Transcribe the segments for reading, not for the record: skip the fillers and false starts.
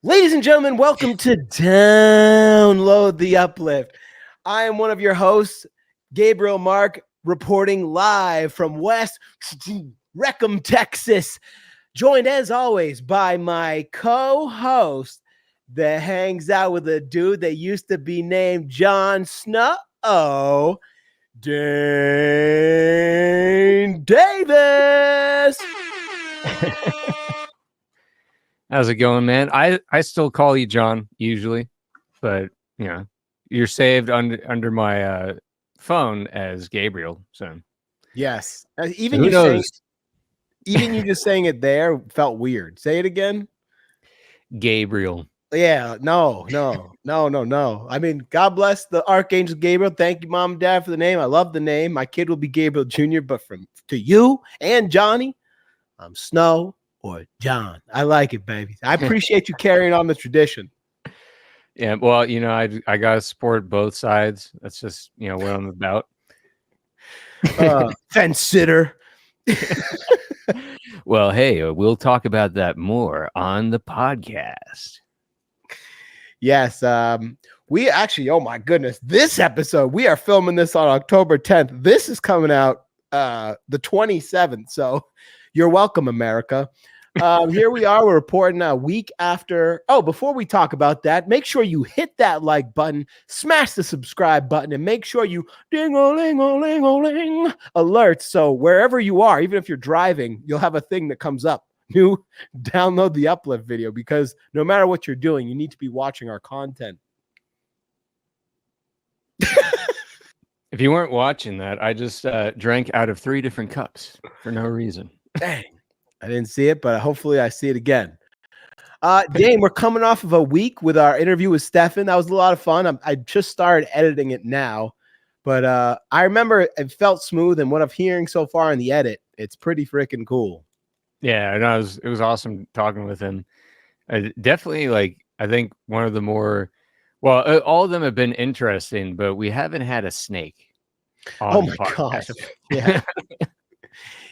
Ladies and gentlemen, welcome to Download the Uplift. I am one of your hosts, Gabriel Mark, reporting live from West Reckham, Texas, joined as always by my co-host that hangs out with a dude that used to be named Jon Snow, Dane Davis. How's it going, man? I still call you John usually, but you know, you're saved under my phone as Gabriel. So Yes, so who knows? even you just saying it there felt weird. Say it again. Gabriel. Yeah, no. I mean, God bless the Archangel Gabriel. Thank you, Mom and Dad, for the name. I love the name. My kid will be Gabriel Jr., but to you and Johnny, I'm Snow or John. I like it, baby. I appreciate you carrying on the tradition. Yeah, well, you know, I gotta support both sides. That's just what I'm about. Fence sitter. Well, hey, we'll talk about that more on the podcast. Yes, we actually, oh my goodness, this episode, we are filming this on October 10th. This is coming out the 27th. So you're welcome, America. Here we are. We're reporting a week after. Oh, before we talk about that, make sure you hit that like button, smash the subscribe button, and make sure you ding-a-ling-a-ling-a-ling alerts. So wherever you are, even if you're driving, you'll have a thing that comes up. New download the Uplift video, because no matter what you're doing, you need to be watching our content. If you weren't watching that, I just drank out of 3 different cups for no reason. Dang. I didn't see it, but hopefully I see it again. Dane, we're coming off of a week with our interview with Stefan. That was a lot of fun. I just started editing it now, but I remember it felt smooth, and what I'm hearing so far in the edit, it's pretty freaking cool. Yeah, and it was awesome talking with him. Definitely, like, I think one of the more, well, all of them have been interesting, but we haven't had a snake on the podcast. Yeah.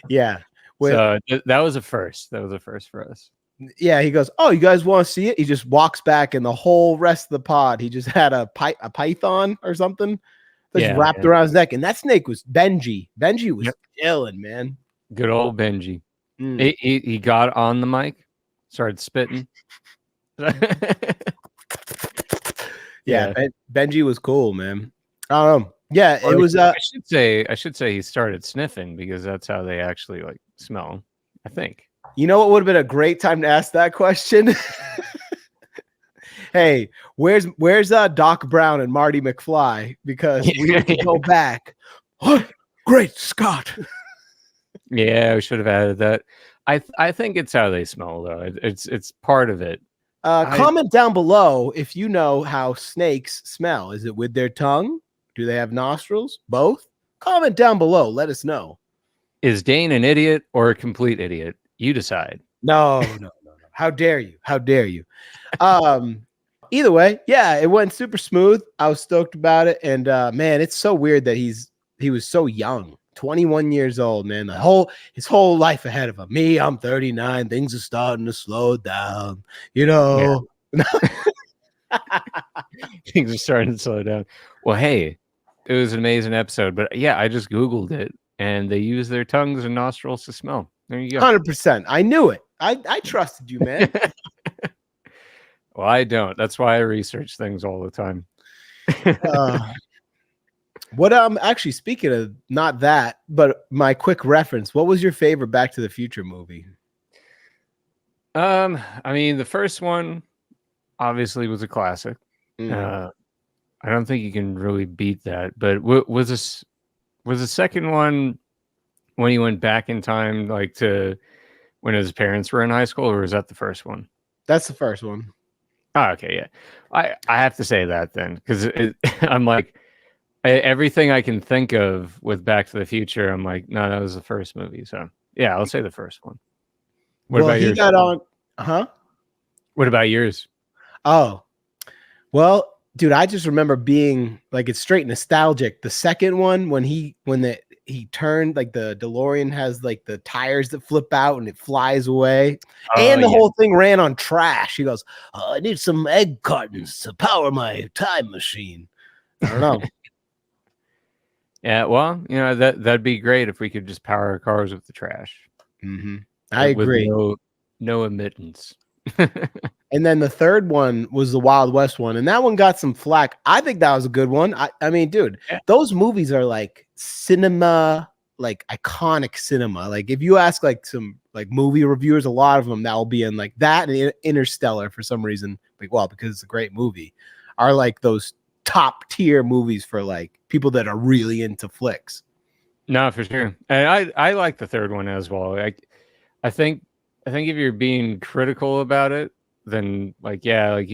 Yeah. So that was a first. That was a first for us. Yeah, he goes, "Oh, you guys want to see it?" He just walks back, and the whole rest of the pod, he just had a python or something that's wrapped around his neck, and that snake was Benji. Benji was chilling, man. Good old Benji. He got on the mic, started spitting. Yeah, Benji was cool, man. I don't know. Yeah, it was. I should say he started sniffing, because that's how they actually like smell, I think. You know what would have been a great time to ask that question? Hey, where's Doc Brown and Marty McFly? Because we need to go back. What? Great Scott. Yeah, we should have added that. I think it's how they smell, though. It's part of it. Comment down below if you know how snakes smell. Is it with their tongue? Do they have nostrils? Both? Comment down below. Let us know. Is Dane an idiot or a complete idiot? You decide. No. How dare you? How dare you? Either way, yeah, it went super smooth. I was stoked about it. And man, it's so weird that he was so young. 21 years old, man. His whole life ahead of him. Me, I'm 39. Things are starting to slow down. You know. Yeah. Things are starting to slow down. Well, hey, it was an amazing episode. But yeah, I just Googled it, and they use their tongues and nostrils to smell. There you go. 100%. I knew it. I trusted you, man. Well, I don't. That's why I research things all the time. What actually, speaking of not that, but my quick reference, what was your favorite Back to the Future movie? I mean, the first one obviously was a classic. I don't think you can really beat that. But was the second one when he went back in time, like to when his parents were in high school, or was that the first one? That's the first one. Oh, okay, yeah. I have to say that then, because I'm like, everything I can think of with Back to the Future, I'm like, no, that was the first movie. So yeah, I'll say the first one. What about yours? What about yours? Oh, well, dude, I just remember being like, it's straight nostalgic. The second one, when he turned like the DeLorean has like the tires that flip out and it flies away, Oh, and the yeah. whole thing ran on trash. He goes, I need some egg cartons to power my time machine. I don't know. Yeah, well, that'd be great if we could just power our cars with the trash. Mm-hmm. I with agree. No emittance. And then the third one was the Wild West one, and that one got some flack. I think that was a good one. I mean, dude, those movies are like cinema, like iconic cinema. Like if you ask like some like movie reviewers, a lot of them that will be in like that and Interstellar for some reason, like because it's a great movie, are like those top tier movies for like people that are really into flicks. No, for sure. And I like the third one as well. I think if you're being critical about it, then like you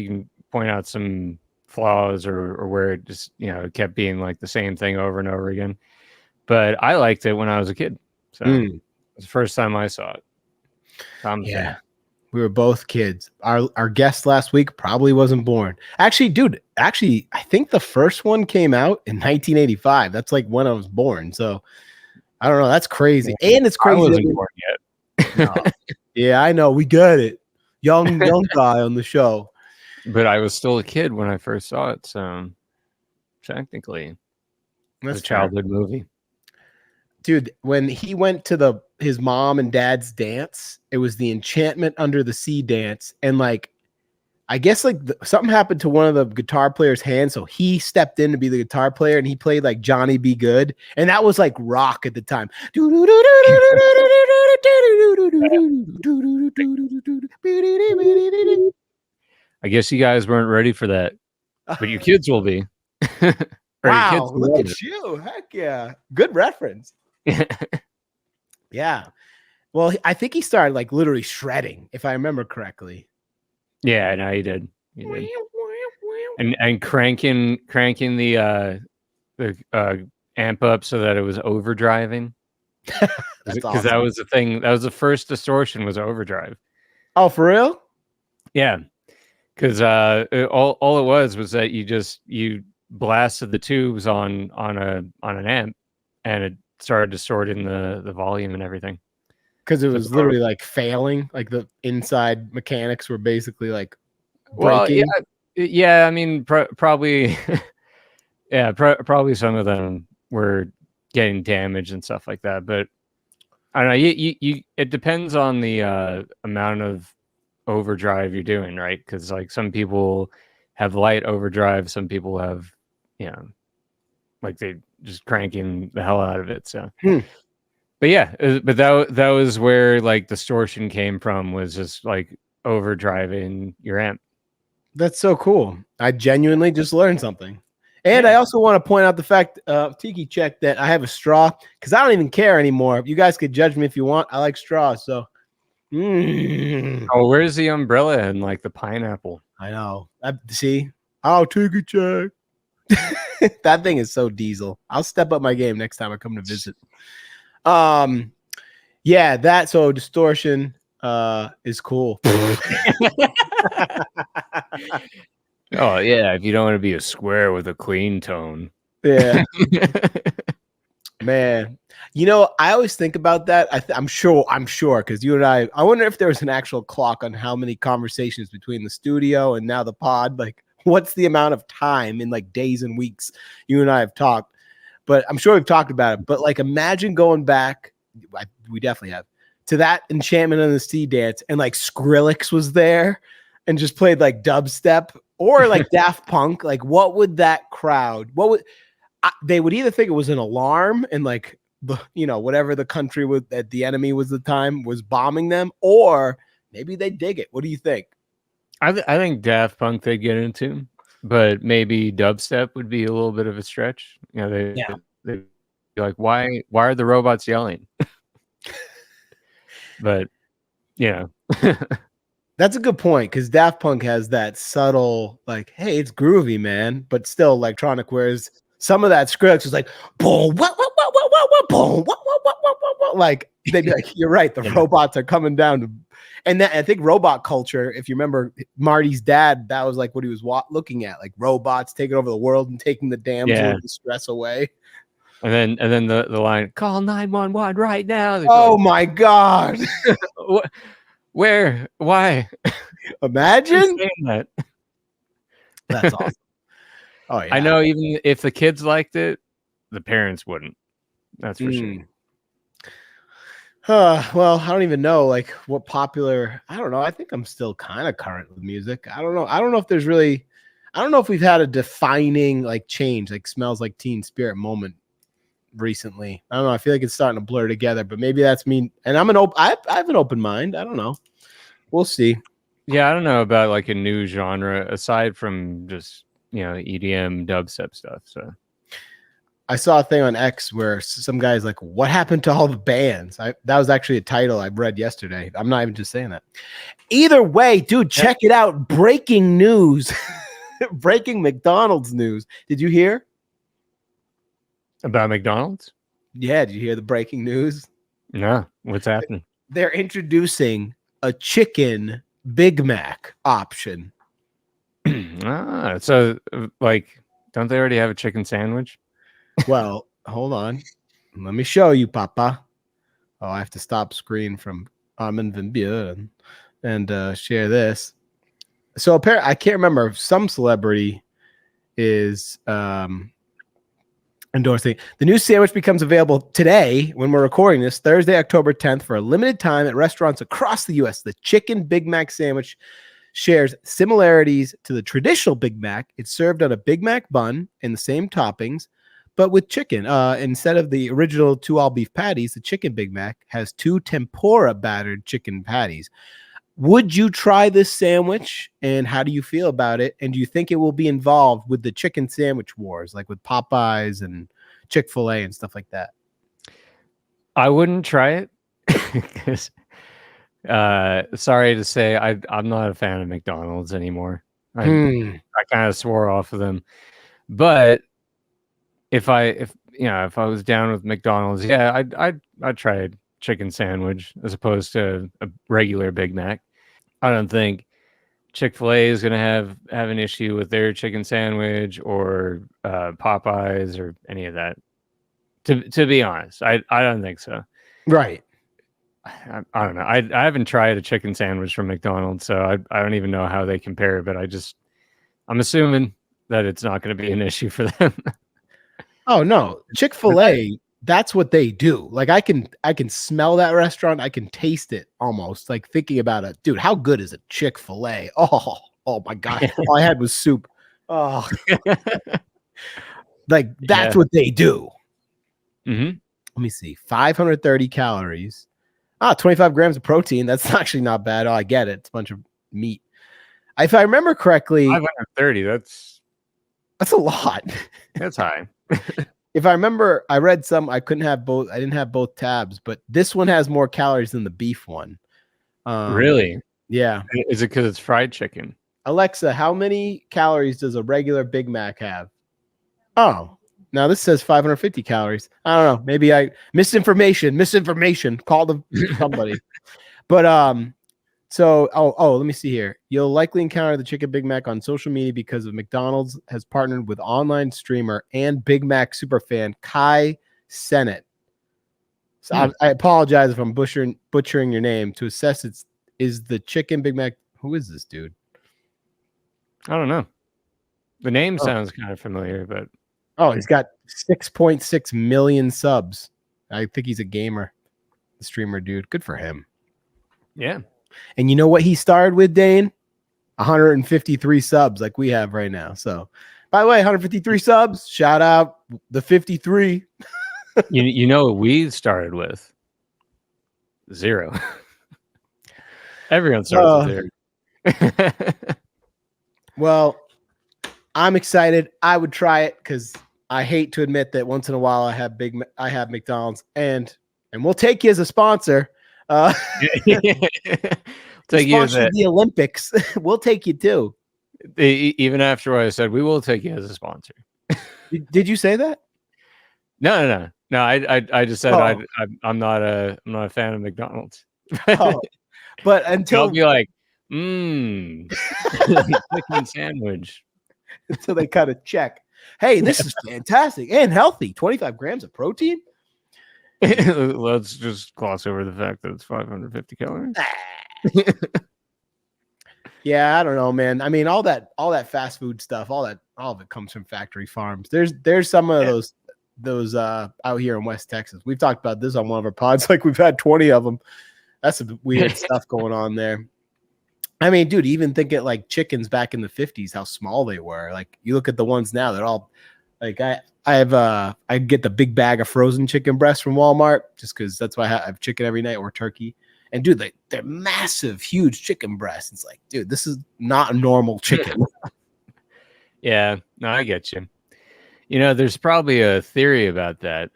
can point out some flaws or where it just it kept being like the same thing over and over again. But I liked it when I was a kid, so it was the first time I saw it. Yeah, we were both kids. Our guest last week probably wasn't born. Actually, dude, I think the first one came out in 1985. That's like when I was born. So I don't know. That's crazy, and it's crazy. I wasn't born yet. No. Yeah, I know. We got it. Young guy on the show. But I was still a kid when I first saw it, so technically, that's a childhood movie. Dude, when he went to his mom and dad's dance, it was the Enchantment Under the Sea dance, and like, I guess like something happened to one of the guitar players' hands, so he stepped in to be the guitar player, and he played like Johnny Be Good, and that was like rock at the time. I guess you guys weren't ready for that, but your kids will be. Wow, look at you. Heck yeah. Good reference. Yeah. Well, I think he started like literally shredding, if I remember correctly. Yeah, no, he did. And cranking the amp up so that it was overdriving. Because awesome. That was the thing. That was the first distortion, was overdrive. Oh, for real? Yeah. Because all it was that you blasted the tubes on an amp, and it started distorting the volume and everything. Because it was literally like failing, like the inside mechanics were basically like breaking. Well, yeah. I mean, probably, yeah, probably some of them were getting damaged and stuff like that. But I don't know. You it depends on the amount of overdrive you're doing, right? Because like some people have light overdrive, some people have, like they just cranking the hell out of it. So. But yeah, but that was where like distortion came from, was just like overdriving your amp. That's so cool. I genuinely just learned something. And I also want to point out the fact, Tiki check, that I have a straw, because I don't even care anymore. You guys could judge me if you want. I like straws. So, Oh, where's the umbrella and like the pineapple? I know. See, I'll Tiki check. That thing is so diesel. I'll step up my game next time I come to visit. Yeah, so distortion is cool. Oh yeah, if you don't want to be a square with a clean tone. Yeah. Man, I always think about that. I'm sure because you and I wonder if there was an actual clock on how many conversations between the studio and now the pod, like what's the amount of time in like days and weeks you and I have talked. But I'm sure we've talked about it. But like, imagine going back, we definitely have, to that Enchantment on the Sea dance, and like Skrillex was there and just played like dubstep, or like Daft Punk. Like, what would that crowd? They would either think it was an alarm and like whatever the country that the enemy was at the time was bombing them, or maybe they dig it. What do you think? I think Daft Punk they'd get into. But maybe dubstep would be a little bit of a stretch. They'd be like, why are the robots yelling? But that's a good point, because Daft Punk has that subtle like, hey, it's groovy, man, but still electronic. Whereas some of that Skrillex was like, boom, what, boom, what, like they'd be like, you're right, the robots are coming down to. And that, I think robot culture, if you remember Marty's dad, that was like what he was looking at, like robots taking over the world and taking the damsel of distress away. And then the line, call 911 right now. Oh my God. Where? Why? Imagine. That? That's awesome. Oh yeah. I know even if the kids liked it, the parents wouldn't. That's for sure. Well, I don't even know like what popular. I don't know. I think I'm still kind of current with music. I don't know. I don't know if there's really. I don't know if we've had a defining like change, like Smells Like Teen Spirit moment recently. I don't know. I feel like it's starting to blur together, but maybe that's me. And I have an open mind. I don't know. We'll see. Yeah, I don't know about like a new genre aside from just EDM dubstep stuff. So I saw a thing on X where some guy's like, "What happened to all the bands?" That was actually a title I read yesterday. I'm not even just saying that. Either way, dude, check it out. Breaking news. Breaking McDonald's news. Did you hear about McDonald's? Yeah, did you hear the breaking news? No. What's happening? They're introducing a chicken Big Mac option. So like, don't they already have a chicken sandwich? Well, hold on. Let me show you, Papa. Oh, I have to stop screen from Armin van Buren and share this. So apparently, I can't remember. Some celebrity is endorsing. The new sandwich becomes available today when we're recording this, Thursday, October 10th, for a limited time at restaurants across the U.S. The chicken Big Mac sandwich shares similarities to the traditional Big Mac. It's served on a Big Mac bun and the same toppings, but with chicken. Instead of the original 2 all-beef patties, the chicken Big Mac has 2 tempura battered chicken patties. Would you try this sandwich, and how do you feel about it? And do you think it will be involved with the chicken sandwich wars, like with Popeyes and Chick-fil-A and stuff like that? I wouldn't try it because, sorry to say, I'm not a fan of McDonald's anymore. I kind of swore off of them. But if I was down with McDonald's, yeah, I'd try a chicken sandwich as opposed to a regular Big Mac. I don't think Chick-fil-A is going to have an issue with their chicken sandwich or Popeyes or any of that. To be honest, I don't think so. Right. I don't know. I haven't tried a chicken sandwich from McDonald's, so I don't even know how they compare. But I'm assuming that it's not going to be an issue for them. Oh no, Chick-fil-A. That's what they do. Like I can smell that restaurant. I can taste it almost. Like thinking about it, dude. How good is a Chick-fil-A? Oh my God! All I had was soup. Oh, like that's what they do. Mm-hmm. Let me see. 530 calories. 25 grams of protein. That's actually not bad. Oh, I get it. It's a bunch of meat. If I remember correctly, 530. That's a lot. That's high. If I remember, I read some. I couldn't have both. I didn't have both tabs, but this one has more calories than the beef one. Really? Yeah. Is it because it's fried chicken? Alexa, how many calories does a regular Big Mac have? Oh, now this says 550 calories. I don't know. Maybe I misinformation. Call somebody. But so let me see here. You'll likely encounter the chicken Big Mac on social media because of McDonald's has partnered with online streamer and Big Mac superfan Kai Sennett. So I apologize if I'm butchering your name. To assess is the chicken Big Mac. Who is this dude? I don't know. The name sounds kind of familiar, but he's got 6.6 million subs. I think he's a gamer, the streamer dude. Good for him. Yeah. And you know what he started with, Dane? 153 subs like we have right now. So, by the way, 153 subs. Shout out the 53. you know what we started with? 0. Everyone starts with 0. Well, I'm excited. I would try it because I hate to admit that once in a while I have McDonald's and we'll take you as a sponsor. Take you as the Olympics. We'll take you too. Even after what I said, we will take you as a sponsor. Did you say that? No. I just said I'm not a fan of McDonald's. But until I'll be like, chicken sandwich. Until they cut a check. Hey, this is fantastic and healthy. 25 grams of protein. Let's just gloss over the fact that it's 550 calories. Yeah, I don't know, man. I mean, all that fast food stuff, all of it comes from factory farms. There's some of those out here in West Texas. We've talked about this on one of our pods. Like we've had 20 of them. That's some weird stuff going on there. I mean, dude, even think it like chickens back in the 50s, how small they were. Like you look at the ones now, they're all like I get the big bag of frozen chicken breasts from Walmart just because that's why I have chicken every night or turkey. And dude, they're massive, huge chicken breasts. It's like, dude, this is not a normal chicken. Yeah, no, I get you. You know, there's probably a theory about that,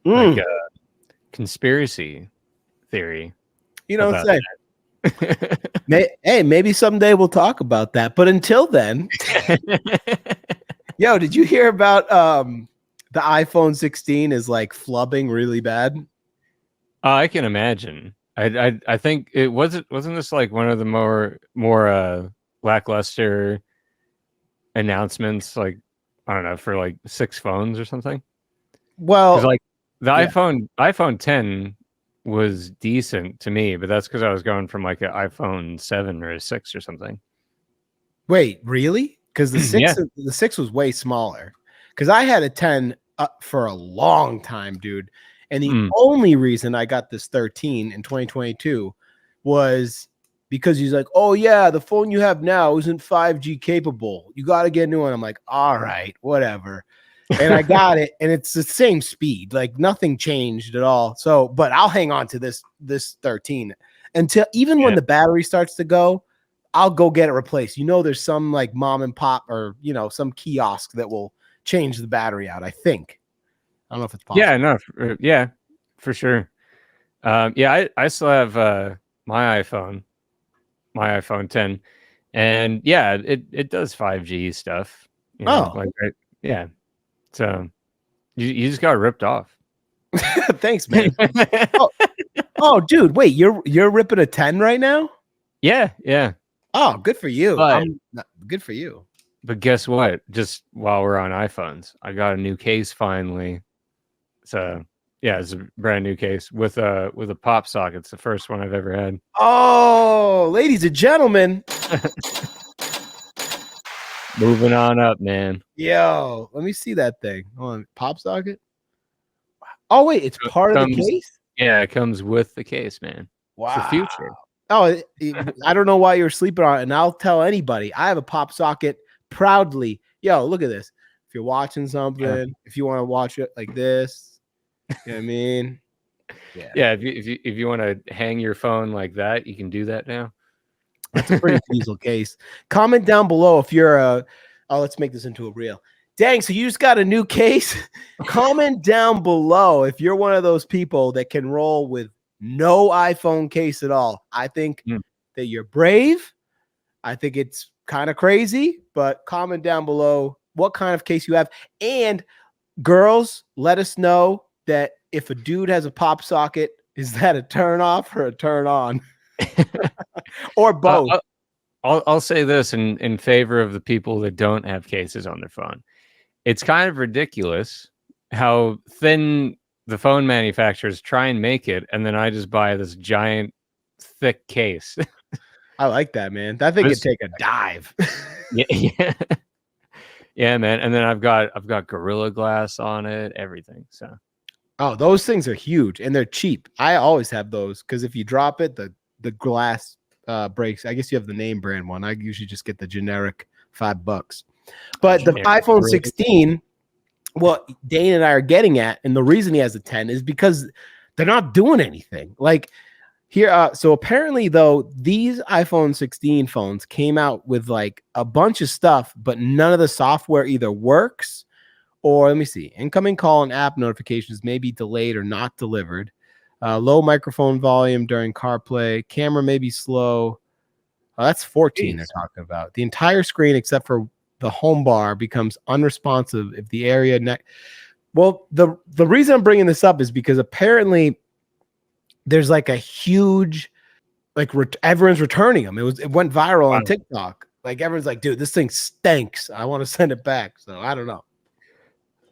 like a conspiracy theory. You know what I'm saying? Hey, maybe someday we'll talk about that. But until then, yo, did you hear about the iPhone 16 is like flubbing really bad? I can imagine. I think it wasn't this like one of the more lackluster announcements, like I don't know, for like 6 phones or something. Well, like the iPhone 10 was decent to me, but that's because I was going from like an iPhone 7 or a 6 or something. Wait, really? Because the 6 the 6 was way smaller. Because I had a 10 for a long time, dude. And the only reason I got this 13 in 2022 was because he's like, oh, yeah, the phone you have now isn't 5G capable. You got to get a new one. I'm like, all right, whatever. And I got it. And it's the same speed. Like nothing changed at all. So, but I'll hang on to this 13 until even when the battery starts to go, I'll go get it replaced. You know, there's some like mom and pop or, you know, some kiosk that will change the battery out, I think. I don't know if it's possible. Yeah, no, yeah, for sure. I still have my iPhone 10, and yeah, it does 5G stuff. You know, yeah. So you just got ripped off. Thanks, man. oh, dude, wait, you're ripping a 10 right now? Yeah. Oh, good for you. Good for you. But guess what? Just while we're on iPhones, I got a new case finally. So yeah, it's a brand new case with a pop socket. It's the first one I've ever had. Oh, ladies and gentlemen. Moving on up, man. Yo, let me see that thing. Hold on, pop socket. Oh wait, it's part of the case? Yeah, it comes with the case, man. Wow. It's the future. Oh, I don't know why you're sleeping on it, and I'll tell anybody. I have a pop socket proudly. Yo, look at this. If you're watching something, if you want to watch it like this, you know what I mean? Yeah. If you want to hang your phone like that, you can do that now. That's a pretty diesel case. Comment down below if you're let's make this into a reel. Dang, so you just got a new case? Comment down below if you're one of those people that can roll with no iPhone case at all. I think that you're brave. I think it's kind of crazy, but comment down below what kind of case you have. And girls, let us know that if a dude has a pop socket, is that a turn off or a turn on? Or both? I'll say this in favor of the people that don't have cases on their phone. It's kind of ridiculous how thin the phone manufacturers try and make it, and then I just buy this giant, thick case. I like that, man. That thing could take a dive. Yeah, man. And then I've got Gorilla Glass on it, everything. So, oh, those things are huge and they're cheap. I always have those because if you drop it, the glass breaks. I guess you have the name brand one. I usually just get the generic $5. But the iPhone 16, what Dane and I are getting at, and the reason he has a 10 is because they're not doing anything. Like here, so apparently though, these iPhone 16 phones came out with like a bunch of stuff, but none of the software either works or let me see, incoming call and app notifications may be delayed or not delivered. Low microphone volume during CarPlay, camera may be slow. Oh, that's 14 they're talking about. The entire screen except for the home bar becomes unresponsive if the area well, the reason I'm bringing this up is because apparently there's like a huge, like everyone's returning them. It went viral on TikTok. Like everyone's like, dude, this thing stinks. I want to send it back. So I don't know.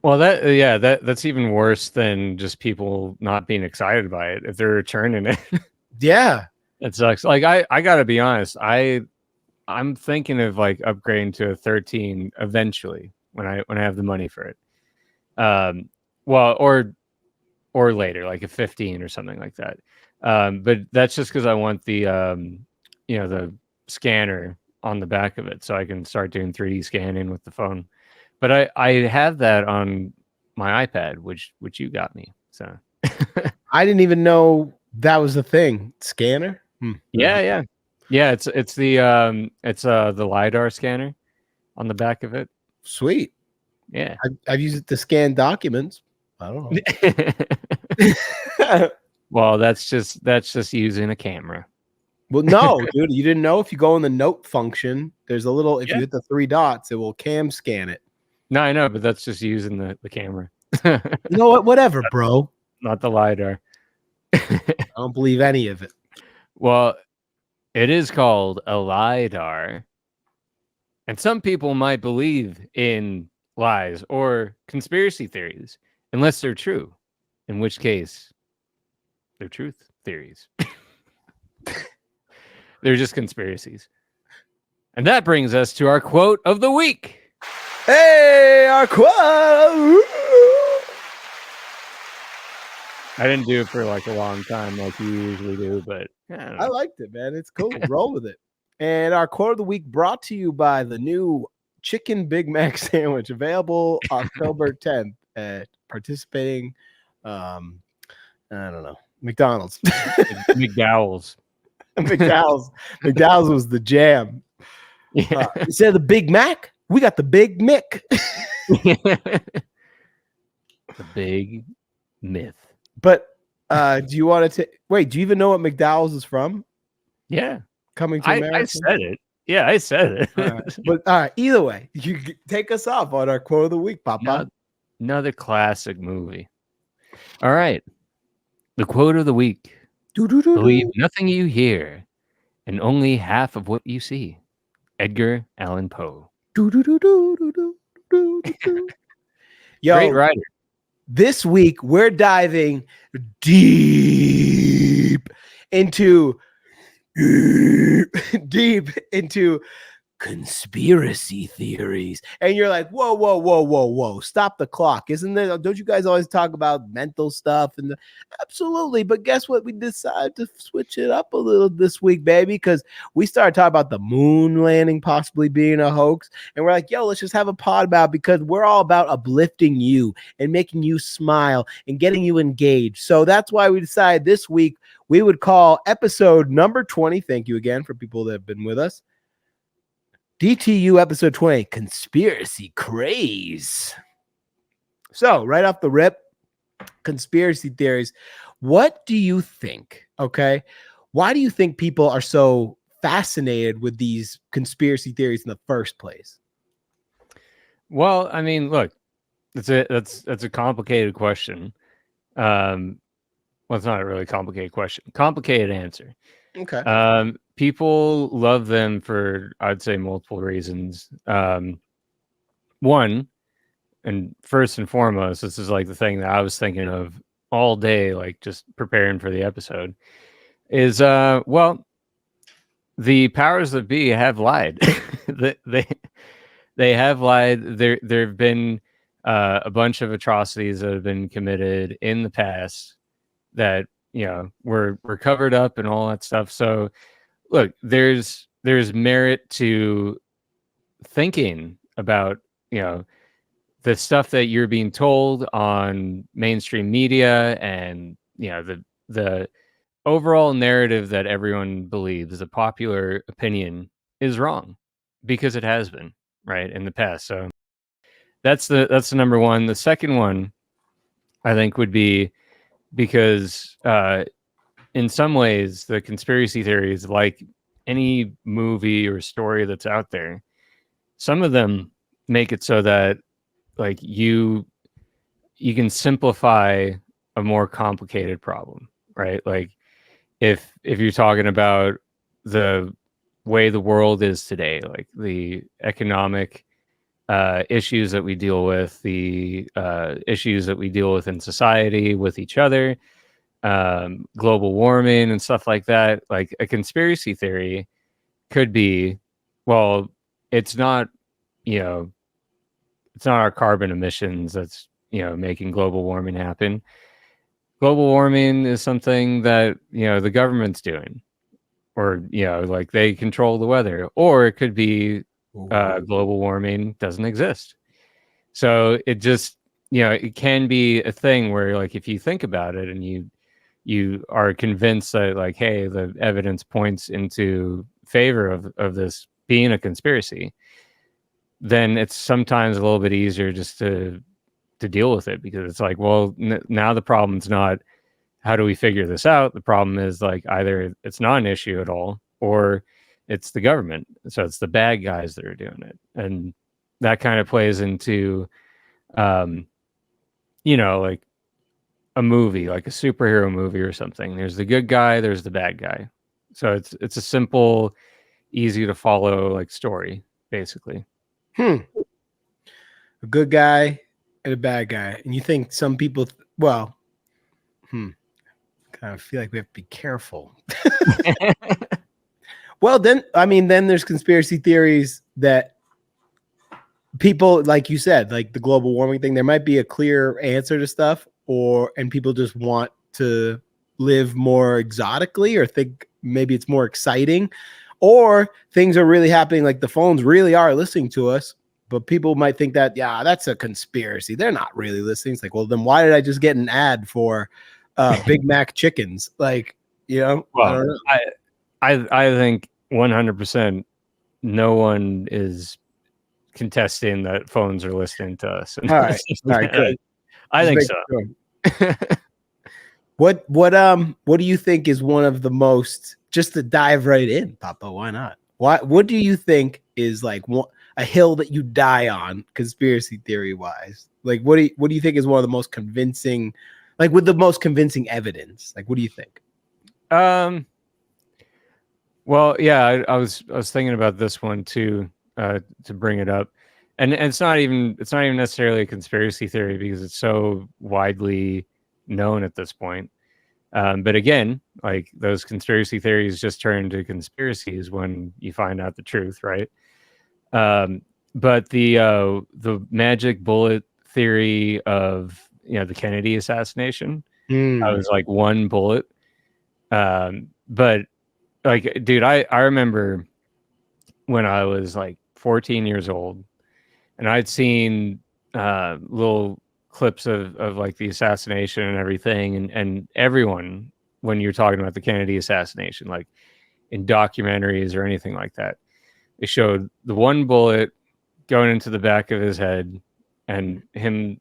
Well, that's even worse than just people not being excited by it. If they're returning it, Yeah. it sucks. Like I gotta be honest, I'm thinking of like upgrading to a 13 eventually when I have the money for it. Well, or later, like a 15 or something like that. But that's just because I want the the scanner on the back of it, so I can start doing 3D scanning with the phone. But I have that on my iPad, which you got me. So I didn't even know that was a thing. Scanner? yeah. It's the LiDAR scanner on the back of it. Sweet. Yeah. I've used it to scan documents. I don't know. Well, that's just using a camera. Well, no, dude, you didn't know if you go in the note function, there's a little, if you hit the 3 dots, it will cam scan it. No, I know, but that's just using the camera. You know what? Whatever, bro. Not the LiDAR. I don't believe any of it. Well, it is called a LiDAR. And some people might believe in lies or conspiracy theories, unless they're true, in which case they're truth theories. They're just conspiracies. And that brings us to our quote of the week. Hey, our quote. I didn't do it for like a long time like you usually do, but I liked it, man. It's cool. Roll with it. And our quote of the week brought to you by the new Chicken Big Mac sandwich, available October 10th at participating, I don't know, McDonald's. McDowell's. McDowell's was the jam. Yeah. Instead of the Big Mac, we got the Big Mick. The big myth. But do you want to wait? Do you even know what McDowell's is from? Yeah. Coming to America. I said it. Yeah, I said it. But all right, either way, you take us off on our quote of the week, Papa. Another classic movie. All right. The quote of the week. Believe nothing you hear and only half of what you see. Edgar Allan Poe. Yo, great writer. This week we're diving deep into conspiracy theories. And you're like, whoa, stop the clock. Isn't there? Don't you guys always talk about mental stuff? And absolutely. But guess what? We decided to switch it up a little this week, baby, because we started talking about the moon landing possibly being a hoax. And we're like, yo, let's just have a pod about it, because we're all about uplifting you and making you smile and getting you engaged. So that's why we decided this week we would call episode number 20. Thank you again for people that have been with us. DTU episode 20, Conspiracy Craze. So, right off the rip, conspiracy theories. What do you think? Okay. Why do you think people are so fascinated with these conspiracy theories in the first place? Well, I mean, look, that's a complicated question. Well, it's not a really complicated question. Complicated answer. Okay. People love them for, I'd say, multiple reasons. One, and first and foremost, this is like the thing that I was thinking of all day, like just preparing for the episode, is well, the powers that be have lied. they have lied. There have been a bunch of atrocities that have been committed in the past that were covered up and all that stuff. So look, there's merit to thinking about the stuff that you're being told on mainstream media, and the overall narrative that everyone believes, the popular opinion, is wrong, because it has been right in the past. So that's the number one. The second one, I think, would be because in some ways the conspiracy theories, like any movie or story that's out there, some of them make it so that like you can simplify a more complicated problem, right? Like if you're talking about the way the world is today, like the economic issues that we deal with, the issues that we deal with in society with each other, global warming and stuff like that. Like a conspiracy theory could be, well, it's not, you know, it's not our carbon emissions that's, you know, making global warming happen. Global warming is something that, you know, the government's doing, or, you know, like they control the weather, or it could be global warming doesn't exist. So it just, you know, it can be a thing where, like, if you think about it and you are convinced that, like, hey, the evidence points into favor of this being a conspiracy, then it's sometimes a little bit easier just to deal with it, because it's like, well, now the problem's not how do we figure this out. The problem is, like, either it's not an issue at all, or it's the government. So it's the bad guys that are doing it. And that kind of plays into, you know, like a movie, like a superhero movie or something. There's the good guy, there's the bad guy. So it's a simple, easy to follow, like, story, basically. A good guy and a bad guy. And you think some people, well, kind of feel like we have to be careful. Well, then, I mean, then there's conspiracy theories that people, like you said, like the global warming thing, there might be a clear answer to stuff, and people just want to live more exotically, or think maybe it's more exciting, or things are really happening, like the phones really are listening to us, but people might think that, yeah, that's a conspiracy. They're not really listening. It's like, well, then why did I just get an ad for Big Mac chickens? Like, you know, well, I don't know. I think 100% no one is contesting that phones are listening to us. All right, good. I think so. Sure. What do you think is one of the most, just to dive right in, Papa? Why not? What do you think is like a hill that you die on, conspiracy theory wise? Like, what do you think is one of the most convincing, like with the most convincing evidence? Like, what do you think? Well, yeah, I was thinking about this one too, to bring it up, and it's not even necessarily a conspiracy theory because it's so widely known at this point. But again, like, those conspiracy theories just turn to conspiracies when you find out the truth, right? But the magic bullet theory of, you know, the Kennedy assassination, I was like one bullet, but. Like, dude, I remember when I was like 14 years old, and I'd seen little clips of like the assassination and everything, and everyone, when you're talking about the Kennedy assassination, like in documentaries or anything like that, they showed the one bullet going into the back of his head and him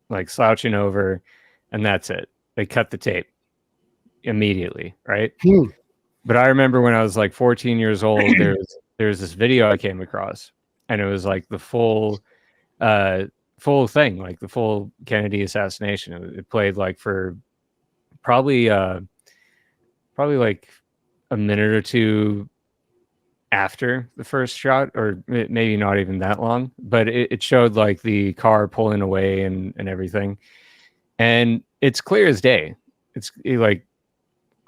like slouching over, and that's it. They cut the tape immedately, right? But I remember when I was like 14 years old, there's this video I came across, and it was like the full thing, like the full Kennedy assassination. It played like for probably like a minute or two after the first shot, or maybe not even that long, but it showed like the car pulling away and everything. And it's clear as day. It's like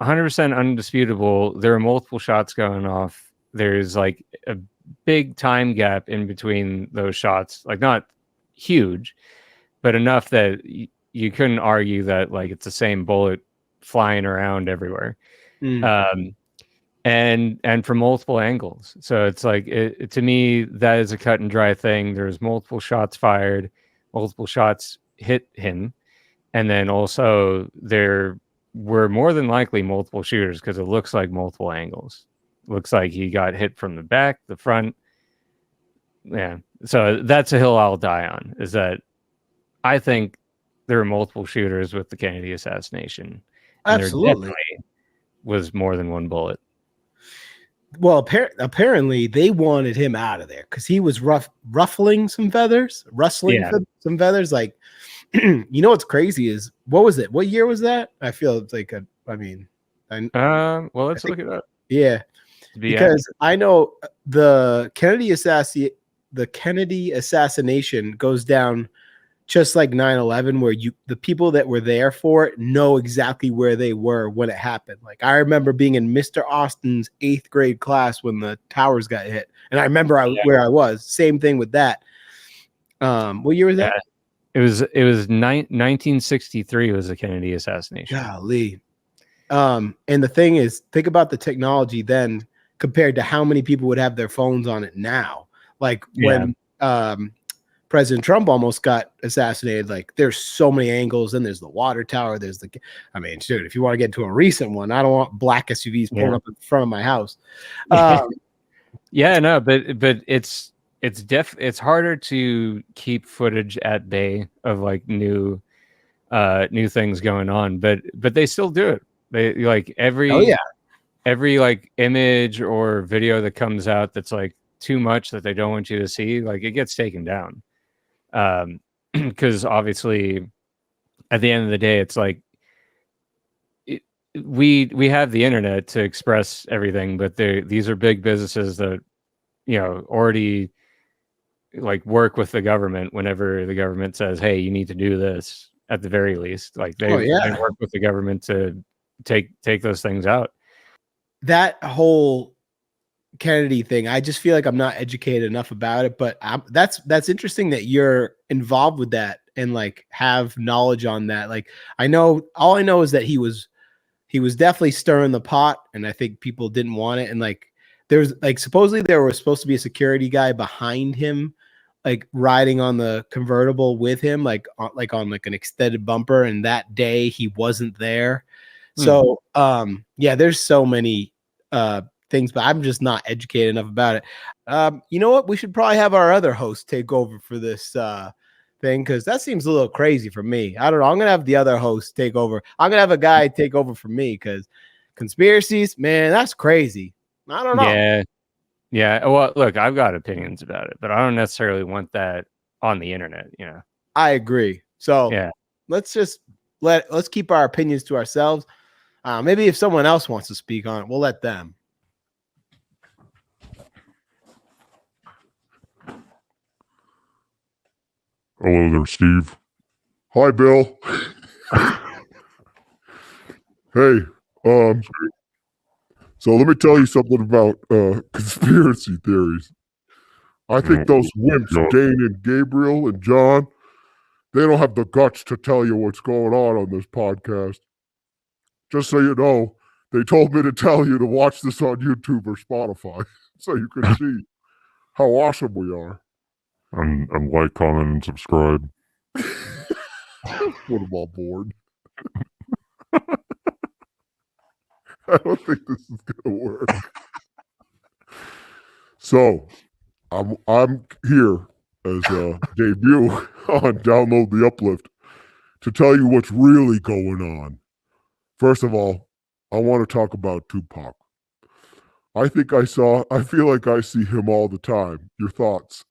100% undisputable. There are multiple shots going off. There's like a big time gap in between those shots, like not huge, but enough that you couldn't argue that like it's the same bullet flying around everywhere. And from multiple angles. So it's like, to me, that is a cut and dry thing. There's multiple shots fired, multiple shots hit him, and then also there were more than likely multiple shooters, because it looks like multiple angles. Looks like he got hit from the back, the front. Yeah. So that's a hill I'll die on, is that I think there were multiple shooters with the Kennedy assassination. Absolutely. There definitely was more than one bullet. Well, apparently they wanted him out of there because he was rustling some feathers. Like, you know what's crazy is, what was it? What year was that? I feel it's like well, let's look it up. Yeah, because I know the Kennedy assassination goes down just like 9/11, where the people that were there for it know exactly where they were when it happened. Like I remember being in Mr. Austin's 8th grade class when the towers got hit, and I remember where I was. Same thing with that. What year was that? It was 1963 was the Kennedy assassination. Golly. And the thing is, think about the technology then compared to how many people would have their phones on it now. Like when President Trump almost got assassinated, like there's so many angles, and there's the water tower. Dude, if you want to get into a recent one, I don't want black SUVs pulling up in front of my house. But it's harder to keep footage at bay of like new things going on, but they still do it. They like every like image or video that comes out that's like too much that they don't want you to see, like it gets taken down. Because obviously at the end of the day, it's like we have the internet to express everything, but these are big businesses that already like work with the government whenever the government says, hey, you need to do this. At the very least, like they work with the government to take those things out. That whole Kennedy thing, I just feel like I'm not educated enough about it, but that's interesting that you're involved with that and like have knowledge on that. Like all I know is that he was definitely stirring the pot, and I think people didn't want it. And like there's like supposedly there was supposed to be a security guy behind him, like riding on the convertible with him, like on like an extended bumper, and that day he wasn't there. So there's so many things, but I'm just not educated enough about it. You know what? We should probably have our other host take over for this thing, because that seems a little crazy for me. I don't know. I'm gonna have the other host take over. I'm gonna have a guy take over for me, because conspiracies, man, that's crazy. I don't know. Yeah. Well, look, I've got opinions about it, but I don't necessarily want that on the internet. I agree. So let's keep our opinions to ourselves. Maybe if someone else wants to speak on it, we'll let them. Hello there, Steve. Hi, Bill. Hey, so let me tell you something about conspiracy theories. I think those wimps, Dane and Gabriel and John, they don't have the guts to tell you what's going on this podcast. Just so you know, they told me to tell you to watch this on YouTube or Spotify so you can see how awesome we are. And like, comment, and subscribe. Put them on board. I don't think this is gonna work. So, I'm here as a debut on Download the Uplift to tell you what's really going on. First of all, I want to talk about Tupac. I feel like I see him all the time. Your thoughts?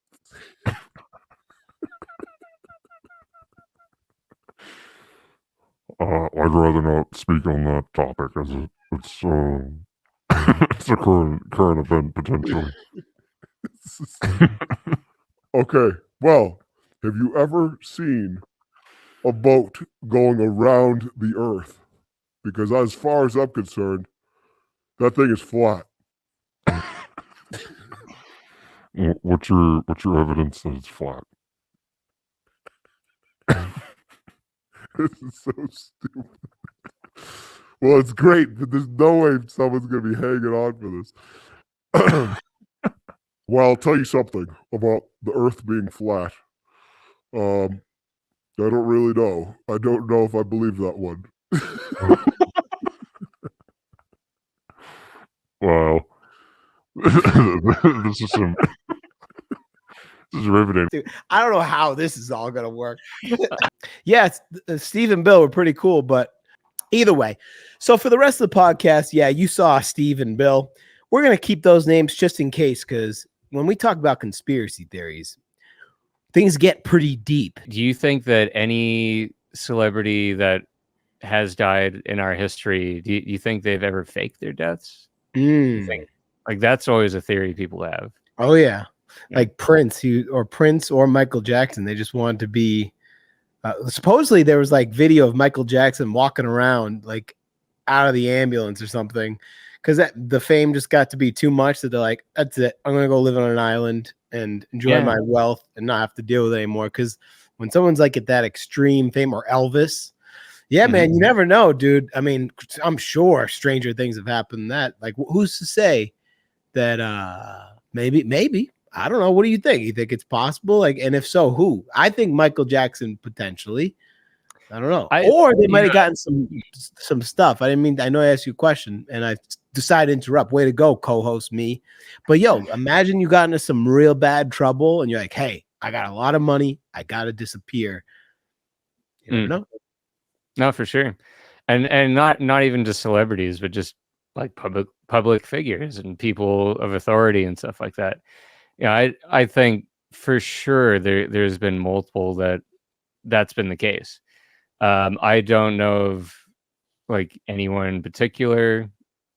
I'd rather not speak on that topic, as it's it's a current event potentially. Okay, well, have you ever seen a boat going around the Earth? Because as far as I'm concerned, that thing is flat. What's your evidence that it's flat? This is so stupid. Well, it's great, but there's no way someone's going to be hanging on for this. Well, I'll tell you something about the Earth being flat. I don't really know. I don't know if I believe that one. Wow. This is riveting. Dude, I don't know how this is all going to work. Steve and Bill were pretty cool, but either way. So for the rest of the podcast, you saw Steve and Bill. We're going to keep those names just in case, because when we talk about conspiracy theories, things get pretty deep. Do you think that any celebrity that has died in our history, do you think they've ever faked their deaths? Do you think Like that's always a theory people have. Oh yeah. Like Prince or Michael Jackson. They just wanted to be. Supposedly there was like video of Michael Jackson walking around like out of the ambulance or something, because the fame just got to be too much that they're like, that's it. I'm gonna go live on an island and enjoy my wealth and not have to deal with it anymore. Because when someone's like at that extreme fame, or Elvis, man, you never know, dude. I mean, I'm sure stranger things have happened than that. Like, who's to say that maybe I don't know. What do you think? You think it's possible? Like, and if so, who? I think Michael Jackson potentially. I don't know. Or they might have gotten some stuff. I know I asked you a question and I decided to interrupt. Way to go, co-host me. But imagine you got into some real bad trouble and you're like, hey, I got a lot of money. I got to disappear. You never know. No, for sure. And not even just celebrities, but just like public figures and people of authority and stuff like that. Yeah, I think for sure there's been multiple that's been the case. I don't know of like anyone in particular.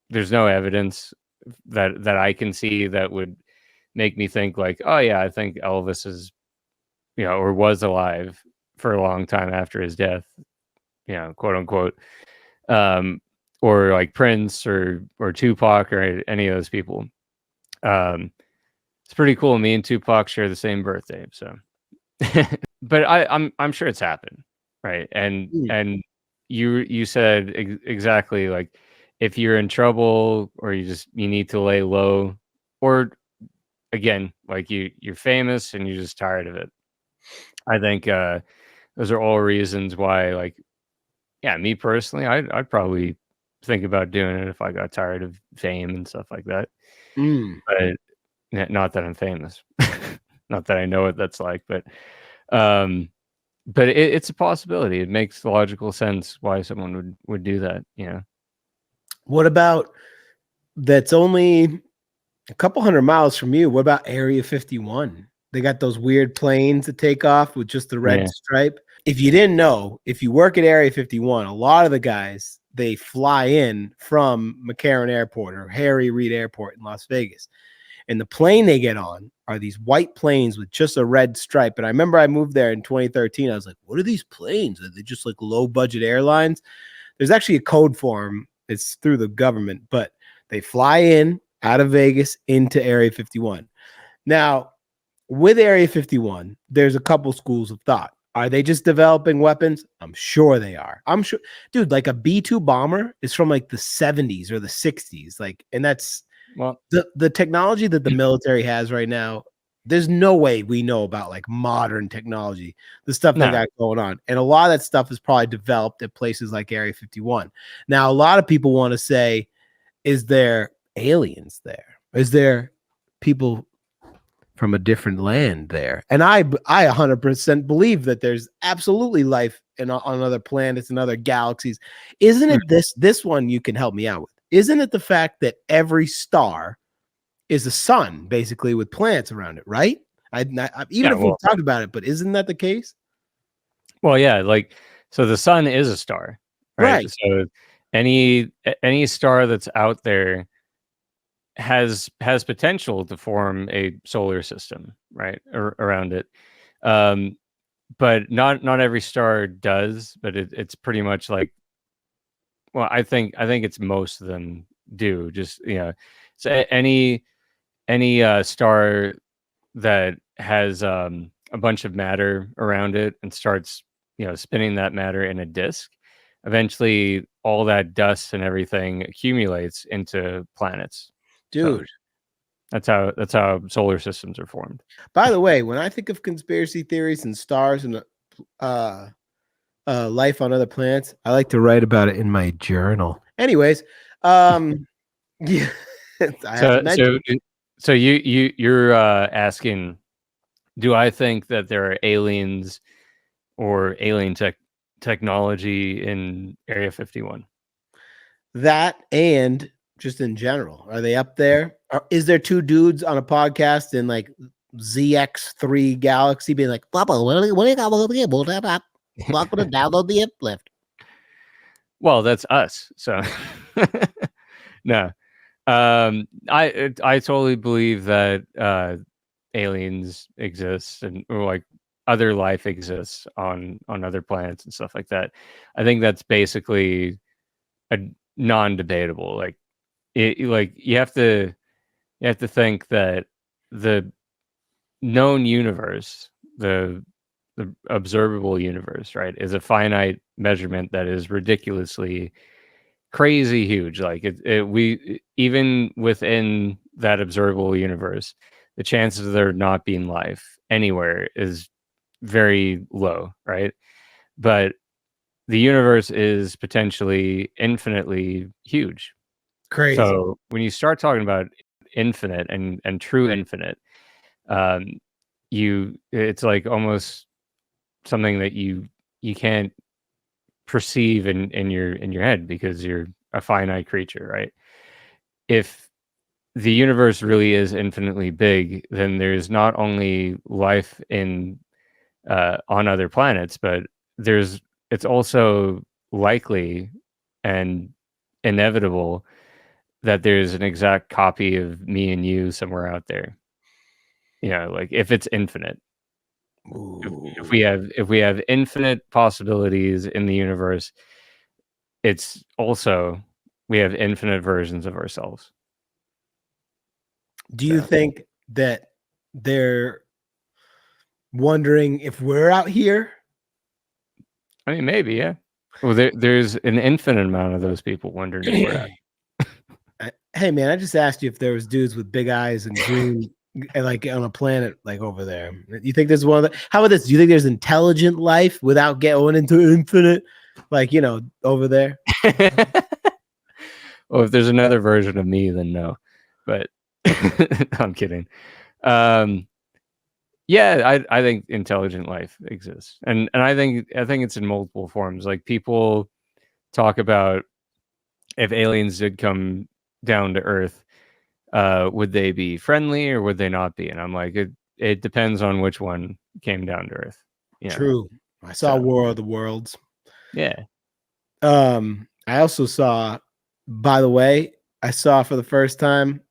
There's no evidence that I can see that would make me think like, oh yeah, I think Elvis is, or was alive for a long time after his death, quote unquote, or like Prince or Tupac or any of those people. It's pretty cool. Me and Tupac share the same birthday, so. But I'm sure it's happened, right? And you said exactly, like if you're in trouble or you need to lay low, or again, like you're famous and you're just tired of it. I think those are all reasons why, like, me personally, I'd probably think about doing it if I got tired of fame and stuff like that. But not that I'm famous, not that I know what that's like, but it's a possibility. It makes logical sense why someone would do that. What about that's only a couple hundred miles from you? What about Area 51? They got those weird planes that take off with just the red stripe. If you didn't know, if you work at Area 51, a lot of the guys, they fly in from McCarran Airport or Harry Reid Airport in Las Vegas. And the plane they get on are these white planes with just a red stripe. And I remember I moved there in 2013. I was like, what are these planes? Are they just like low budget airlines? There's actually a code for them. It's through the government, but they fly in out of Vegas into Area 51. Now, with Area 51, there's a couple schools of thought. Are they just developing weapons? I'm sure they are. I'm sure, dude, like a B-2 bomber is from like the 70s or the 60s. Like, and that's, well, the technology that the military has right now, there's no way we know about like modern technology, the stuff they got going on. And a lot of that stuff is probably developed at places like Area 51. Now, a lot of people want to say, is there aliens there? Is there people from a different land there? And I 100% believe that there's absolutely life on other planets and other galaxies. Isn't it this one you can help me out with? Isn't it the fact that every star is a sun, basically, with planets around it, right? If we've talked about it, but isn't that the case? Well, yeah, like, so the sun is a star, right? So any star that's out there has potential to form a solar system, right, around it. But not every star does, but it's pretty much like, well, I think it's most of them do. Just so any star that has a bunch of matter around it and starts spinning that matter in a disk, eventually all that dust and everything accumulates into planets. Dude, so that's how solar systems are formed. By the way, when I think of conspiracy theories and stars and life on other planets, I like to write about it in my journal. Anyways, yeah. So you're asking, do I think that there are aliens or alien technology in Area 51? That, and just in general, are they up there? Is there two dudes on a podcast in like ZX3 Galaxy being like, Papa, what are you got? Welcome to download the uplift. Well, that's us. So no. I totally believe that aliens exist or like other life exists on other planets and stuff like that. I think that's basically a non-debatable. Like like you have to think that the known universe, the observable universe, right, is a finite measurement that is ridiculously crazy huge. Like we even within that observable universe, the chances of there not being life anywhere is very low, right? But the universe is potentially infinitely huge. Crazy. So when you start talking about infinite and true infinite, it's like almost something that you can't perceive in your head because you're a finite creature, right? If the universe really is infinitely big, then there's not only life in on other planets, but it's also likely and inevitable that there's an exact copy of me and you somewhere out there. You know, like if it's infinite. If we have infinite possibilities in the universe, it's also we have infinite versions of ourselves. Do you think that they're wondering if we're out here? I mean, maybe, yeah. Well, there's an infinite amount of those people wondering if we're out. Hey, man, I just asked you if there was dudes with big eyes and green, like on a planet like over there. You think there's one of the? How about this? Do you think there's intelligent life without going into infinite, like over there? Well, if there's another version of me, then no. But I'm kidding. Yeah, I think intelligent life exists, and I think it's in multiple forms. Like people talk about if aliens did come down to Earth, would they be friendly or would they not be? And I'm like, it depends on which one came down to Earth. True. I saw War of the Worlds. Yeah. I also saw, by the way, I saw for the first time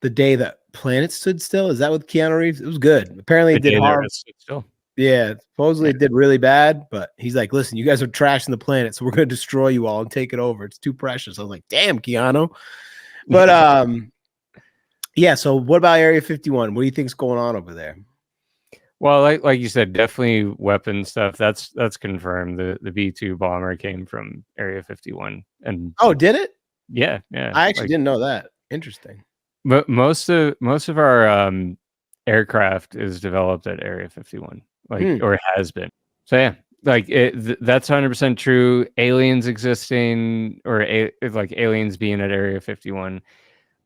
The Day That Planets Stood Still. Is that with Keanu Reeves? It was good. Apparently it did horrible. Yeah, supposedly it did really bad, but he's like, listen, you guys are trashing the planet, so we're going to destroy you all and take it over. It's too precious. I was like, damn, Keanu. But yeah, so what about Area 51? What do you think's going on over there? Well, like you said, definitely weapon stuff. That's confirmed. The B-2 bomber came from Area 51. And oh, did it? Yeah. I actually didn't know that. Interesting. But most of our aircraft is developed at Area 51, or has been. So yeah, like that's 100% true. Aliens existing or like aliens being at Area 51.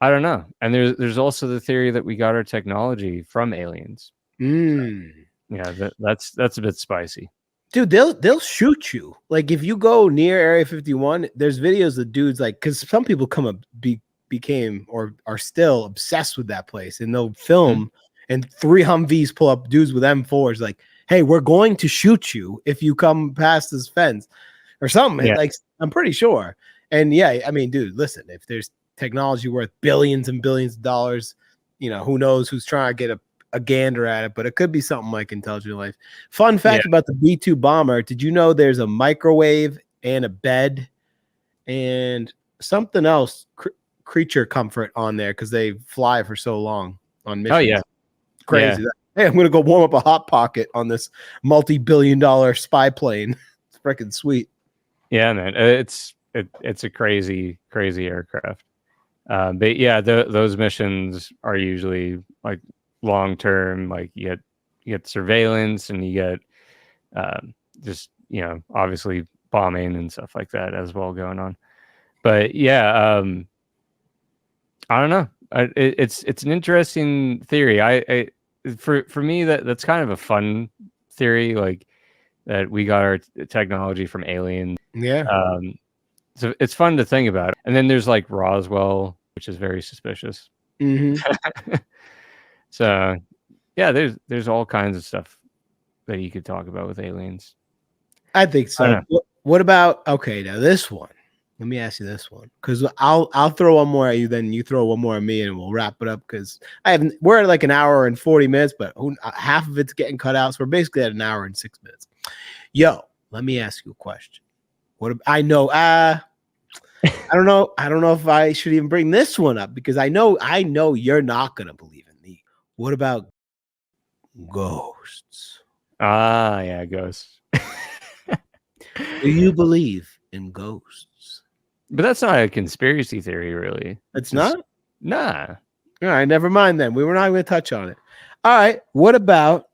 I don't know. And there's also the theory that we got our technology from aliens. Yeah, that's a bit spicy. Dude, they'll shoot you. Like if you go near Area 51, there's videos of dudes like because some people became or are still obsessed with that place, and they'll film and 3 Humvees pull up dudes with M4s like, hey, we're going to shoot you if you come past this fence or something. Yeah. Like I'm pretty sure. And yeah, I mean, dude, listen, if there's technology worth billions and billions of dollars, who knows who's trying to get a gander at it, but it could be something like intelligent life. Fun fact about the B-2 bomber. Did you know there's a microwave and a bed and something else, creature comfort on there because they fly for so long on missions? Oh, yeah. Crazy. Yeah. Hey, I'm going to go warm up a Hot Pocket on this multi-billion-dollar spy plane. It's freaking sweet. Yeah, man. It's a crazy, crazy aircraft. But yeah, those missions are usually like long-term, like you get surveillance and you get just, obviously bombing and stuff like that as well going on. But yeah, I don't know. It's an interesting theory. For me that's kind of a fun theory, like that we got our technology from aliens. Yeah. So it's fun to think about. And then there's like Roswell, which is very suspicious. So yeah, there's all kinds of stuff that you could talk about with aliens. I think so. What about now this one? Let me ask you this one, because I'll throw one more at you, then you throw one more at me, and we'll wrap it up. Because we're at like an hour and 40 minutes, but half of it's getting cut out, so we're basically at an hour and 6 minutes. Yo, let me ask you a question. I don't know if I should even bring this one up, because I know you're not gonna believe in me. What about ghosts? Ah, yeah, ghosts. Do you believe in ghosts? But that's not a conspiracy theory, really. It's not? Nah. All right, never mind then. We were not going to touch on it. All right, what about?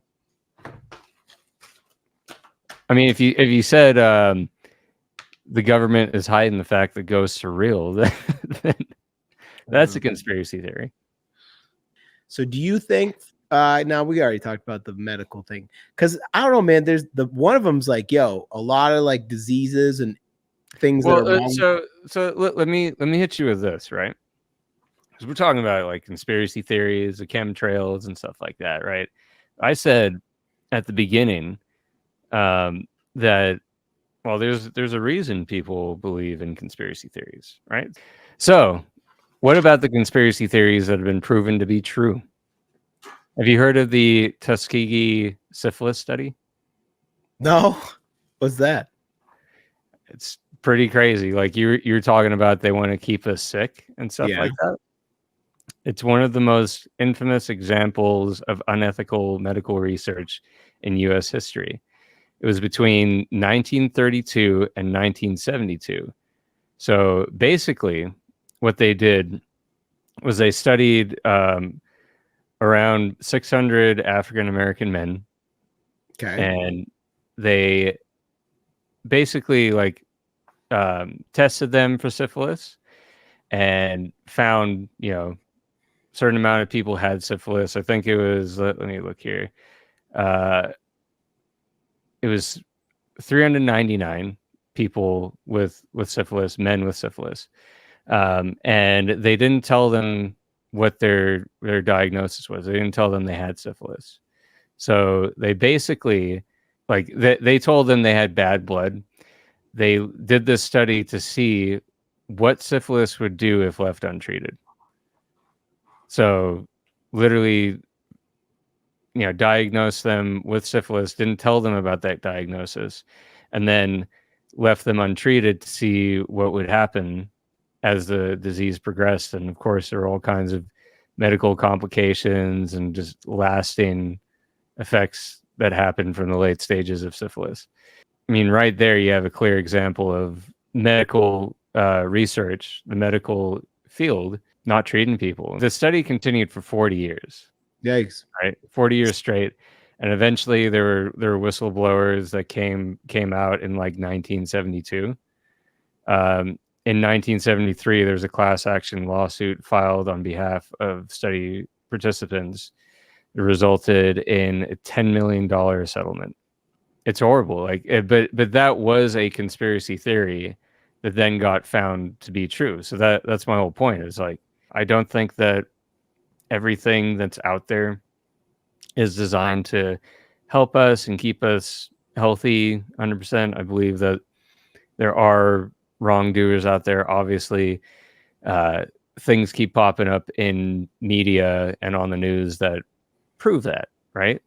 I mean, if you said the government is hiding the fact that ghosts are real, then that's a conspiracy theory. So do you think? Now we already talked about the medical thing, because I don't know, man. There's one of them's like, yo, a lot of like diseases and things that are wrong. So let me hit you with this, right? Because we're talking about like conspiracy theories, the chemtrails and stuff like that, right? I said at the beginning that, well, there's a reason people believe in conspiracy theories, right? So what about the conspiracy theories that have been proven to be true? Have you heard of the Tuskegee syphilis study? No, what's that? It's pretty crazy. Like you're talking about, they want to keep us sick and stuff like that. It's one of the most infamous examples of unethical medical research in U.S. history. It was between 1932 and 1972. So basically, what they did was they studied around 600 African American men. Okay. And they basically like tested them for syphilis and found, certain amount of people had syphilis. I think it was, let me look here. It was 399 people with syphilis, men with syphilis. And they didn't tell them what their diagnosis was. They didn't tell them they had syphilis. So they basically, like, they told them they had bad blood. They did this study to see what syphilis would do if left untreated. So literally, diagnosed them with syphilis, didn't tell them about that diagnosis, and then left them untreated to see what would happen as the disease progressed. And of course, there are all kinds of medical complications and just lasting effects that happen from the late stages of syphilis. I mean, right there, you have a clear example of medical research, the medical field, not treating people. The study continued for 40 years. Yikes. Right? 40 years straight. And eventually there were whistleblowers that came out in like 1972. In 1973, there was a class action lawsuit filed on behalf of study participants. It resulted in a $10 million settlement. It's horrible. But that was a conspiracy theory that then got found to be true. So that's my whole point, is like, I don't think that everything that's out there is designed to help us and keep us healthy 100%. I believe that there are wrongdoers out there. Obviously, things keep popping up in media and on the news that prove that, right?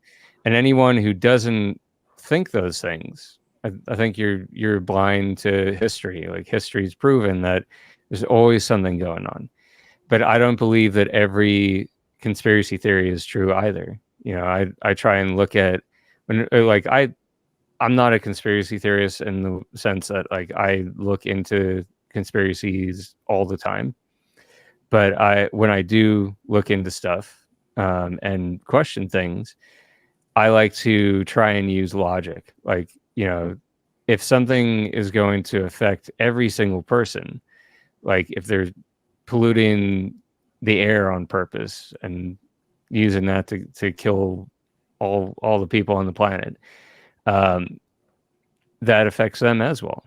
And anyone who doesn't think those things, I think you're blind to history. Like, history's proven that there's always something going on. But I don't believe that every conspiracy theory is true either. I try and look at I'm not a conspiracy theorist in the sense that like I look into conspiracies all the time. But when I do look into stuff and question things, I like to try and use logic. Like, if something is going to affect every single person, like if they're polluting the air on purpose and using that to kill all the people on the planet, that affects them as well.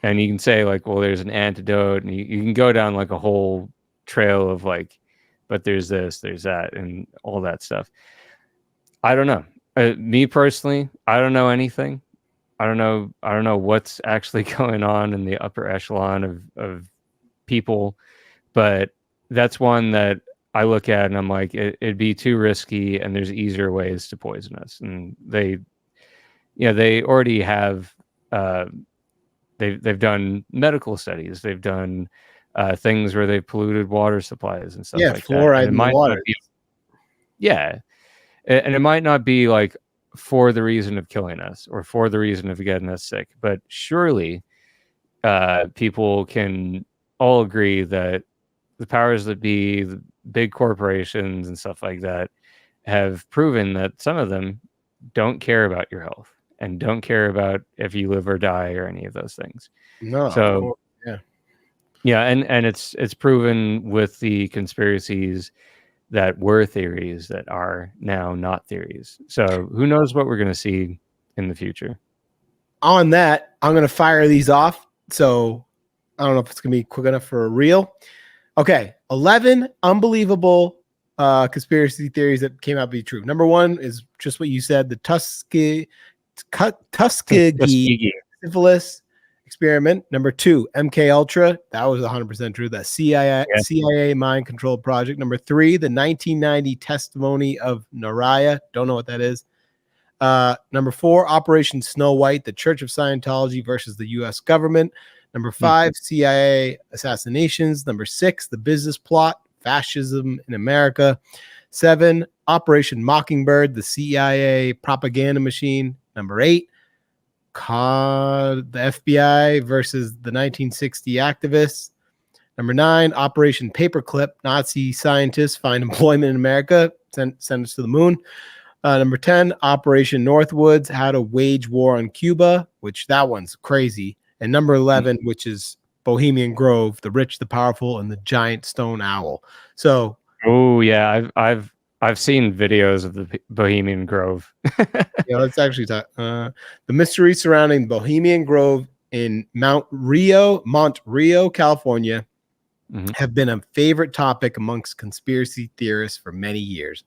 And you can say like, well, there's an antidote, and you can go down like a whole trail of like, but there's this, there's that, and all that stuff. I don't know. Me personally, I don't know anything. don't know what's actually going on in the upper echelon of people, but that's one that I look at and I'm like, it'd be too risky, and there's easier ways to poison us. And they already have, they've done medical studies, they've done things where they've polluted water supplies and stuff like that. Fluoride in the water. And it might not be like for the reason of killing us or for the reason of getting us sick, but surely people can all agree that the powers that be, the big corporations and stuff like that, have proven that some of them don't care about your health and don't care about if you live or die or any of those things. No. So and it's proven with the conspiracies that were theories that are now not theories. So who knows what we're going to see in the future. On that, I'm going to fire these off. So I don't know if it's going to be quick enough for a reel. Okay, 11 unbelievable conspiracy theories that came out to be true. Number 1 is just what you said, the Tuskegee syphilis experiment. Number 2, MK Ultra. That was 100% true. That CIA mind control project. Number 3, the 1990 testimony of Naraya. Don't know what that is. Number 4, Operation Snow White, the Church of Scientology versus the U.S. government. Number 5, CIA assassinations. Number 6, the business plot, fascism in America. 7, Operation Mockingbird, the CIA propaganda machine. Number 8, the FBI versus the 1960 activists. Number 9, Operation Paperclip, Nazi scientists find employment in America, send us to the moon. Number 10, Operation Northwoods, how to wage war on Cuba, which that one's crazy. And number 11, which is Bohemian Grove, the rich, the powerful, and the giant stone owl. So, I've seen videos of the Bohemian Grove. let's actually talk. The mystery surrounding Bohemian Grove in Mount Rio, California, have been a favorite topic amongst conspiracy theorists for many years.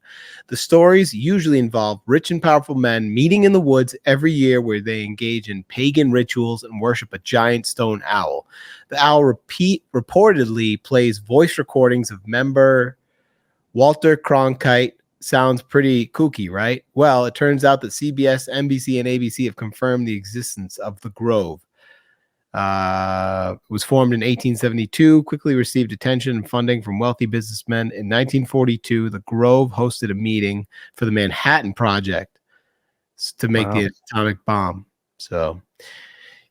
The stories usually involve rich and powerful men meeting in the woods every year where they engage in pagan rituals and worship a giant stone owl. The owl reportedly plays voice recordings of member Walter Cronkite. Sounds pretty kooky, right? Well, it turns out that CBS, NBC, and ABC have confirmed the existence of the Grove. It was formed in 1872, quickly received attention and funding from wealthy businessmen. In 1942, the Grove hosted a meeting for the Manhattan Project to make the atomic bomb. So,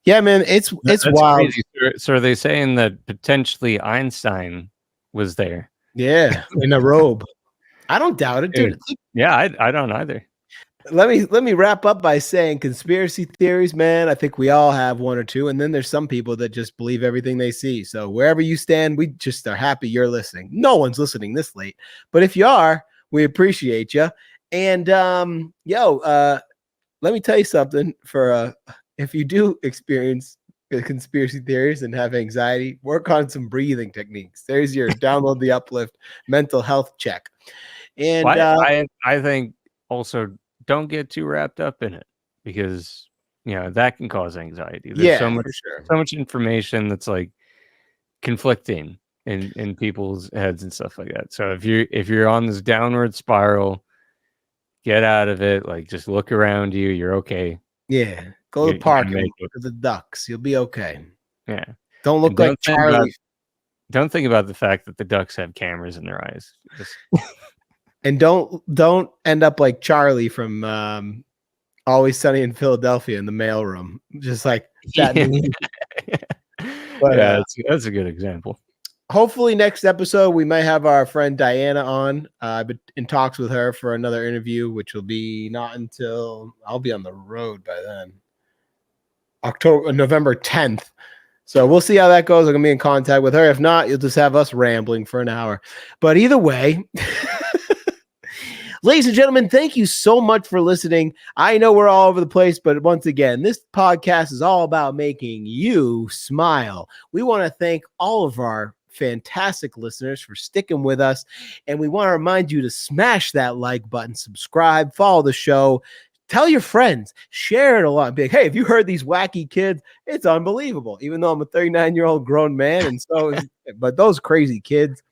yeah, man, it's wild. Crazy. So are they saying that potentially Einstein was there? Yeah, in a robe. I don't doubt it, dude. Yeah, I don't either. Let me wrap up by saying conspiracy theories, man. I think we all have one or two, and then there's some people that just believe everything they see. So wherever you stand, we just are happy you're listening. No one's listening this late, but if you are, we appreciate you. And let me tell you something. For if you do experience conspiracy theories and have anxiety, work on some breathing techniques. There's your download the Uplift mental health check. And I think also, don't get too wrapped up in it, because that can cause anxiety. There's so much information that's like conflicting in people's heads and stuff like that. So if you're on this downward spiral, get out of it. Like, just look around you. You're okay. Yeah, go to the park and look at the ducks. You'll be okay. Yeah, don't look like Charlie. Don't think about the fact that the ducks have cameras in their eyes. Just and don't end up like Charlie from Always Sunny in Philadelphia in the mailroom. Just like that. But, that's a good example. Hopefully next episode we might have our friend Diana on. I've been in talks with her for another interview, which will be not until I'll be on the road by then. November 10th. So we'll see how that goes. I'm gonna be in contact with her. If not, you'll just have us rambling for an hour. But either way, ladies and gentlemen, thank you so much for listening. I know we're all over the place, but once again, this podcast is all about making you smile. We want to thank all of our fantastic listeners for sticking with us, and we want to remind you to smash that like button, subscribe, follow the show, Tell your friends, share it a lot. Be like, hey, have you heard these wacky kids? It's unbelievable. Even though I'm a 39-year-old grown man, and but those crazy kids.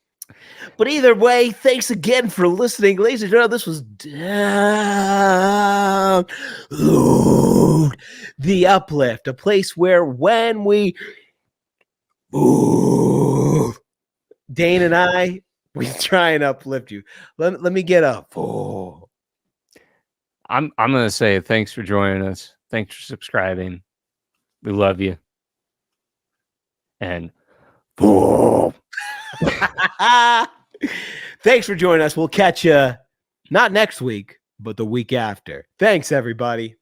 But either way, thanks again for listening, ladies and gentlemen. This was Download the Uplift, a place where when we move, Dane and I, we try and uplift you. Let me get up. Oh. I'm gonna say thanks for joining us. Thanks for subscribing. We love you. And thanks for joining us. We'll catch you not next week, but the week after. Thanks, everybody.